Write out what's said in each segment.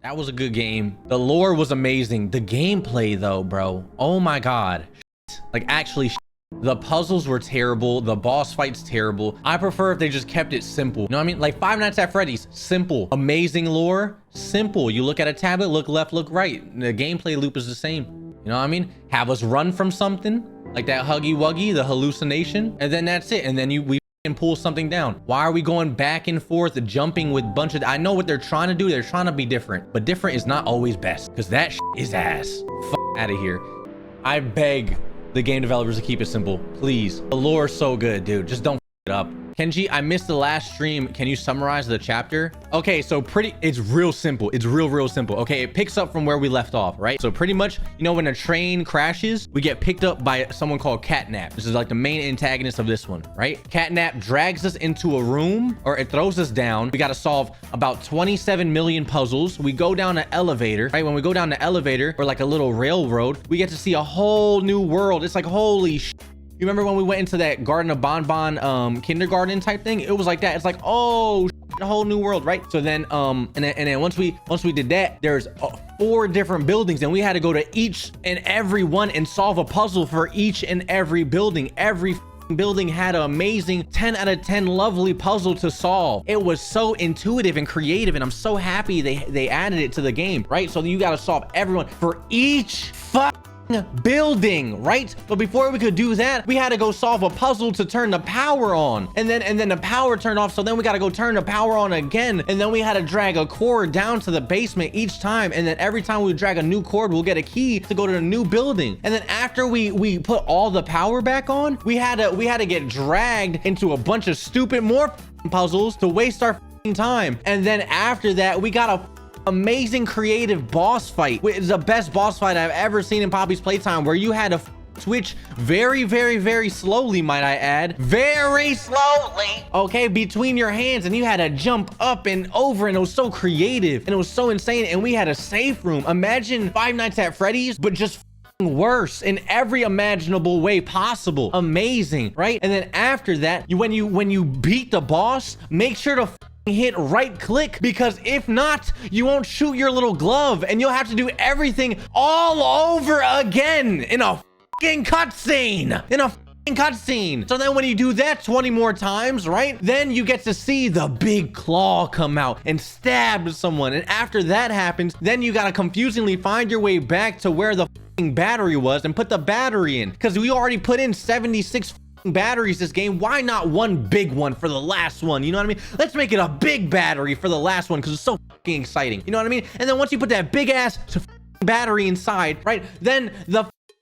That was a good game. The lore was amazing. The gameplay though, bro. Oh my God. Like actually the puzzles were terrible. The boss fights terrible. I prefer if they just kept it simple. You know what I mean? Like Five Nights at Freddy's, simple. Amazing lore, simple. You look at a tablet, look left, look right. The gameplay loop is the same. You know what I mean? Have us run from something like that Huggy Wuggy, the hallucination, and then that's it. And then we can pull something down. Why are we going back and forth, jumping with bunch of, I know what they're trying to do. They're trying to be different, but different is not always best because that is ass. Out of here. I beg the game developers to keep it simple, please. The lore is so good, dude. Just don't it up. Kenji, I missed the last stream. Can you summarize the chapter? Okay, so it's real simple. It's real simple. Okay, it picks up from where we left off, right? So pretty much, you know, when a train crashes, we get picked up by someone called Catnap. This is like the main antagonist of this one, right? Catnap drags us into a room, or it throws us down. We got to solve about 27 million puzzles. We go down an elevator, right? When we go down the elevator, or like a little railroad, we get to see a whole new world. It's like, holy shit. You remember when we went into that Garden of Bonbon kindergarten type thing? It was like that. It's like, oh, a whole new world, right? So then and then once we did that, there's 4 different buildings, and we had to go to each and every one and solve a puzzle for each and every building. Every building had an amazing 10 out of 10 lovely puzzle to solve. It was so intuitive and creative, and I'm so happy they added it to the game, right? So you got to solve everyone for each building, right? But before we could do that, we had to go solve a puzzle to turn the power on, and then the power turned off, so then we got to go turn the power on again, and then we had to drag a cord down to the basement each time, and then every time we drag a new cord, we'll get a key to go to the new building. And then after we put all the power back on, we had to get dragged into a bunch of stupid more puzzles to waste our time. And then after that, we got a amazing creative boss fight. It's the best boss fight I've ever seen in Poppy's Playtime, where you had to switch very slowly, might I add, very slowly, okay, between your hands, and you had to jump up and over, and it was so creative and it was so insane. And we had a safe room. Imagine Five Nights at Freddy's, but just worse in every imaginable way possible. Amazing, right? And then after that, when you beat the boss, make sure to hit right click, because if not, you won't shoot your little glove, and you'll have to do everything all over again in a fucking cutscene. So then when you do that 20 more times, right, then you get to see the big claw come out and stab someone. And after that happens, then you gotta confusingly find your way back to where the battery was and put the battery in, because we already put in 76 batteries this game. Why not one big one for the last one? You know what I mean? Let's make it a big battery for the last one, because it's so fucking exciting. You know what I mean? And then once you put that big ass battery inside, right, then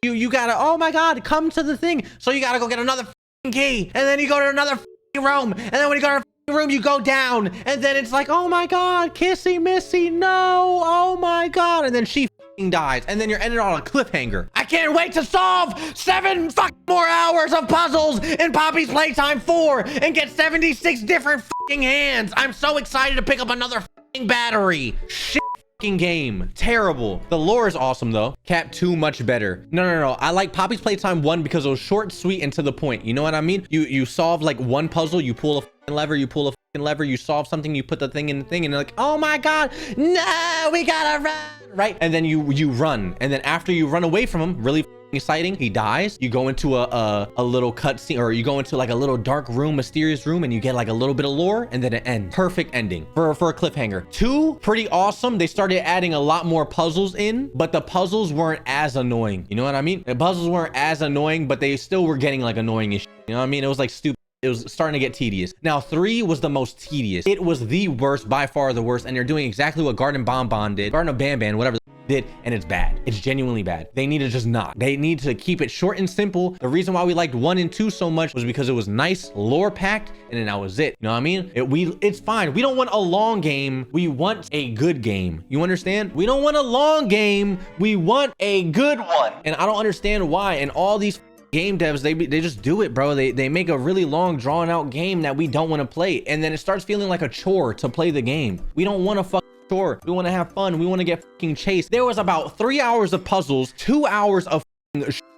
you gotta, oh my God, come to the thing. So you gotta go get another key, and then you go to another room, and then when you go to the room, you go down, and then it's like, oh my God, Kissy Missy, no, oh my God, and then she dies, and then you're ended on a cliffhanger. I can't wait to solve 7 more hours of puzzles in Poppy's Playtime 4 and get 76 different hands. I'm so excited to pick up another battery. Shit game. Terrible. The lore is awesome though. Cap 2 much better. No. I like Poppy's Playtime 1 because it was short, sweet, and to the point. You know what I mean? You solve like one puzzle, you pull a lever, you pull a lever, you solve something, you put the thing in the thing, and you're like, oh my God, no, we gotta run, right? And then you run, and then after you run away from him, really exciting, he dies. You go into a little cutscene, or you go into like a little dark room, mysterious room, and you get like a little bit of lore, and then it ends. Perfect ending for a cliffhanger. 2, pretty awesome. They started adding a lot more puzzles in, but the puzzles weren't as annoying. You know what I mean? The puzzles weren't as annoying, but they still were getting like annoying as shit. You know what I mean? It was like stupid. It was starting to get tedious. Now 3 was the most tedious. It was the worst, by far the worst, and they're doing exactly what Garden Bonbon did, Garden of Banban, whatever did, and it's bad. It's genuinely bad. They need to just not. They need to keep it short and simple. The reason why we liked 1 and 2 so much was because it was nice, lore packed, and then that was it. You know what I mean? It's fine. We don't want a long game. We want a good game. You understand? We don't want a long game. We want a good one. And I don't understand why. And all these game devs, they just do it, bro. They make a really long, drawn out game that we don't want to play, and then it starts feeling like a chore to play the game. We don't want to fuck chore. We want to have fun. We want to get fucking chased. There was about 3 hours of puzzles, 2 hours of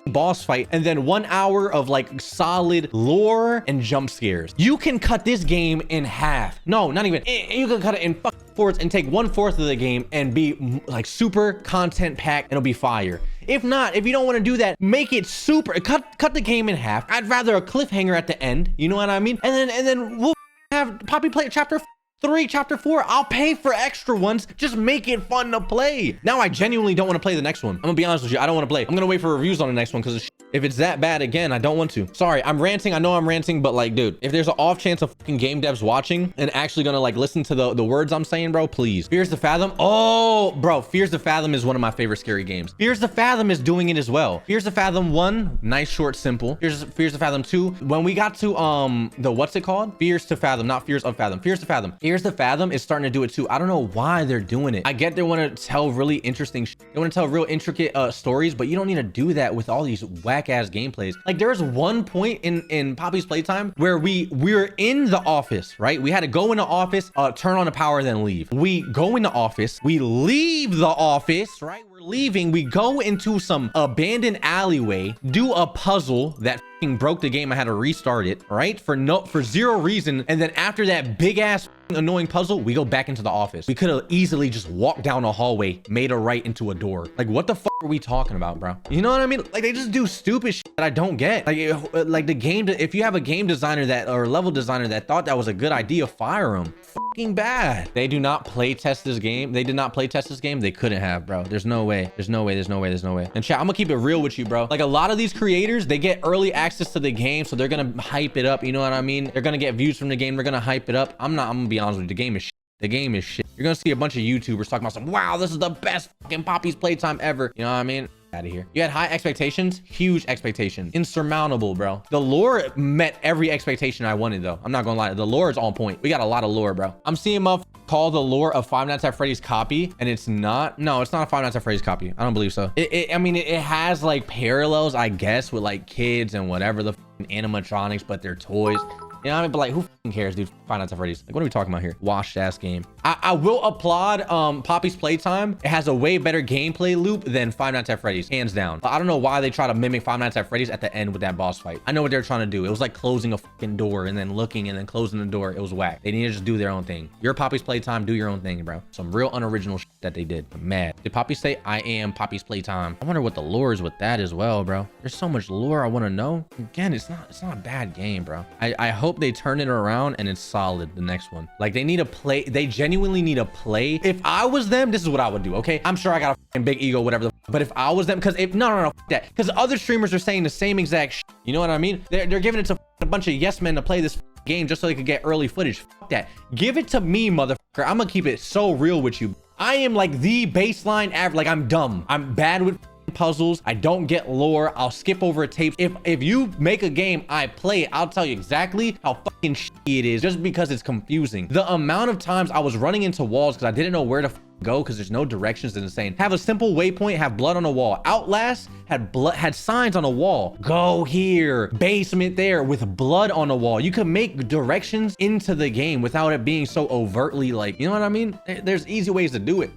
boss fight, and then 1 hour of like solid lore and jump scares. You can cut this game in half. No, not even. You can cut it in forwards and take 1/4 of the game and be like super content packed and it'll be fire. If not, if you don't want to do that, make it super, cut the game in half. I'd rather a cliffhanger at the end, you know what I mean? And then we'll have Poppy play chapter 3, chapter 4. I'll pay for extra ones. Just make it fun to play. Now I genuinely don't want to play the next one. I'm gonna be honest with you, I don't want to play. I'm gonna wait for reviews on the next one because if it's that bad again, I don't want to. Sorry, I'm ranting. I know I'm ranting, but like, dude, if there's an off chance of fucking game devs watching and actually gonna like listen to the words I'm saying, bro, please. Fears the Fathom. Oh, bro, Fears the Fathom is one of my favorite scary games. Fears the Fathom is doing it as well. Fears the Fathom 1, nice, short, simple. Fears the Fathom 2. When we got to the what's it called? Fears to Fathom, not Fears of Fathom. Fears to Fathom. Fears the Fathom is starting to do it too. I don't know why they're doing it. I get they want to tell really interesting they want to tell real intricate stories, but you don't need to do that with all these whack ass gameplays. Like there was one point in Poppy's Playtime where we were in the office, right? We had to go in the office, turn on the power, then leave. We go in the office, we leave the office, right? We're leaving, we go into some abandoned alleyway, do a puzzle that broke the game. I had to restart it, right? For zero reason. And then after that big ass annoying puzzle, we go back into the office. We could have easily just walked down a hallway, made a right into a door. Like what the fuck are we talking about, bro? You know what I mean? Like they just do stupid shit that I don't get. Like the game, if you have a game designer that or level designer that thought that was a good idea, fire them. Fucking bad. They do not play test this game. They did not play test this game. They couldn't have, bro. There's no way. There's no way. There's no way. There's no way. And chat, I'm gonna keep it real with you, bro. Like a lot of these creators, they get early access to the game, so they're gonna hype it up. You know what I mean? They're gonna get views from the game. They're gonna hype it up. I'm gonna be honest with you. The game is shit. The game is shit. You're gonna see a bunch of YouTubers talking about some, wow, this is the best fucking Poppy's Playtime ever. You know what I mean? Out of here. You had high expectations, huge expectations, insurmountable, bro. The lore met every expectation I wanted, though. I'm not gonna lie, the lore is on point. We got a lot of lore, bro. I'm seeing call the lore of Five Nights at Freddy's copy, and it's not. No, it's not a Five Nights at Freddy's copy. I don't believe so. I mean, it has like parallels, I guess, with like kids and whatever the animatronics, but they're toys. You know what I mean? But like, who cares, dude? Five Nights at Freddy's. Like, what are we talking about here? Washed ass game. I will applaud Poppy's Playtime. It has a way better gameplay loop than Five Nights at Freddy's, hands down. But I don't know why they try to mimic Five Nights at Freddy's at the end with that boss fight. I know what they're trying to do. It was like closing a fucking door and then looking and then closing the door. It was whack. They need to just do their own thing. Your Poppy's Playtime, do your own thing, bro. Some real unoriginal shit that they did. I'm mad. Did Poppy say I am Poppy's Playtime? I wonder what the lore is with that as well, bro. There's so much lore I want to know. Again, it's not a bad game, bro. I hope they turn it around and it's solid, the next one. Like they need to play, they genuinely need to play. If I was them, this is what I would do, okay? I'm sure I got a fucking big ego, whatever but if I was them, because if no, fuck that, because other streamers are saying the same exact shit, you know what I mean? They're giving it to a bunch of yes men to play this game just so they could get early footage. Fuck that. Give it to me, motherfucker. I'm gonna keep it so real with you. I am like the baseline average. Like I'm dumb, I'm bad with puzzles, I don't get lore, I'll skip over tapes. If you make a game, I play it, I'll tell you exactly how fucking shitty it is just because it's confusing. The amount of times I was running into walls because I didn't know where to go because there's no directions, is insane. Have a simple waypoint, have blood on a wall. Outlast had signs on a wall. Go here, basement there, with blood on a wall. You could make directions into the game without it being so overtly like, you know what I mean? There's easy ways to do it.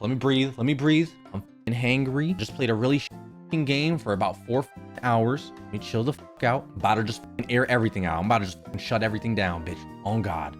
Let me breathe. I'm hangry. Just played a really game for about 4 hours. Let me chill the fuck out. I'm about to just air everything out. I'm about to just shut everything down, bitch. On God.